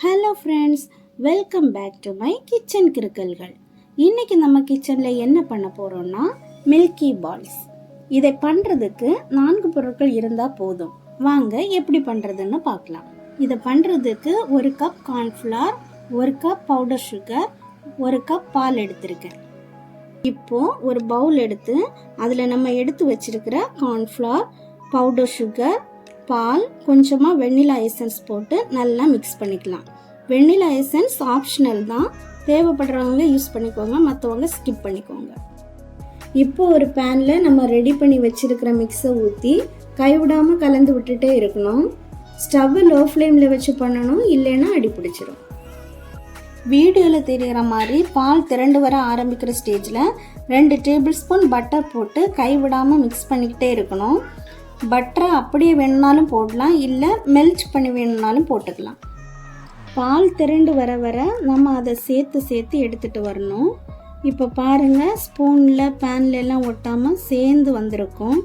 Hello friends, welcome back to my kitchen கிறுக்கல்கள். இன்னைக்கு நம்ம கிச்சனில் என்ன பண்ண போகிறோம்னா மில்கி பால்ஸ். இதை பண்ணுறதுக்கு 4 பொருட்கள் இருந்தால் போதும். வாங்க எப்படி பண்ணுறதுன்னு பார்க்கலாம். இதை பண்ணுறதுக்கு 1 cup cornflour, 1 cup powder sugar, 1 cup பால் எடுத்திருக்கேன். இப்போது ஒரு பவுல் எடுத்து அதில் நம்ம எடுத்து வச்சிருக்கிற கார்ன்ஃப்ளவர், பவுடர் சுகர், பால், கொஞ்சமாக வெண்ணிலா எசன்ஸ் போட்டு நல்லா மிக்ஸ் பண்ணிக்கலாம். வெண்ணிலா எசன்ஸ் ஆப்ஷனல் தான், தேவைப்படுறவங்க யூஸ் பண்ணிக்கோங்க, மற்றவங்க ஸ்கிப் பண்ணிக்கோங்க. இப்போ ஒரு பேனில் நம்ம ரெடி பண்ணி வச்சிருக்கிற மிக்ஸை ஊற்றி கைவிடாமல் கலந்து விட்டுட்டே இருக்கணும். ஸ்டவ்வை லோ ஃப்ளேமில் வச்சு பண்ணணும், இல்லைன்னா அடி பிடிச்சிடும். வீடியோவில் தெரிகிற மாதிரி பால் திரண்டு வர ஆரம்பிக்கிற ஸ்டேஜில் 2 டேபிள் ஸ்பூன் பட்டர் போட்டு கைவிடாமல் மிக்ஸ் பண்ணிக்கிட்டே இருக்கணும். பட்டரை அப்படியே வேணுனாலும் போடலாம், இல்லை மெல்ட் பண்ணி வேணுனாலும் போட்டுக்கலாம். பால் திரண்டு வர வர நம்ம அதை சேர்த்து எடுத்துகிட்டு வரணும். இப்போ பாருங்கள், ஸ்பூனில் பேனில் எல்லாம் ஒட்டாமல் சேர்ந்து வந்திருக்கும்.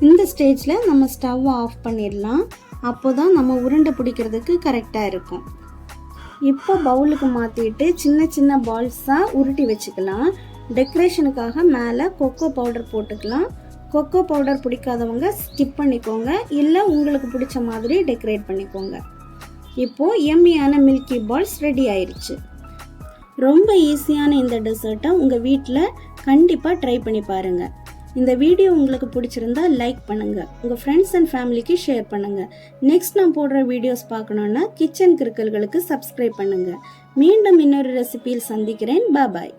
இந்த ஸ்டேஜில் நம்ம ஸ்டவ் ஆஃப் பண்ணிடலாம். அப்போ தான் நம்ம உருண்டை பிடிக்கிறதுக்கு கரெக்டாக இருக்கும். இப்போ பவுலுக்கு மாற்றிட்டு சின்ன சின்ன பால்ஸாக உருட்டி வச்சுக்கலாம். டெக்கரேஷனுக்காக மேலே கொக்கோ பவுடர் போட்டுக்கலாம். கொக்கோ பவுடர் பிடிக்காதவங்க ஸ்கிப் பண்ணிக்கோங்க, இல்லை உங்களுக்கு பிடிச்ச மாதிரி டெக்கரேட் பண்ணிக்கோங்க. இப்போது எம்மியான மில்கி பால்ஸ் ரெடி ஆயிடுச்சு. ரொம்ப ஈஸியான இந்த டெசர்ட்டை உங்கள் வீட்டில் கண்டிப்பாக ட்ரை பண்ணி பாருங்கள். இந்த வீடியோ உங்களுக்கு பிடிச்சிருந்தா லைக் பண்ணுங்கள், உங்கள் ஃப்ரெண்ட்ஸ் அண்ட் ஃபேமிலிக்கு ஷேர் பண்ணுங்கள். நெக்ஸ்ட் நான் போடுற வீடியோஸ் பார்க்கணுன்னா கிச்சன் கிறுக்கல்களுக்கு சப்ஸ்கிரைப் பண்ணுங்கள். மீண்டும் இன்னொரு ரெசிபியில் சந்திக்கிறேன். பாய்.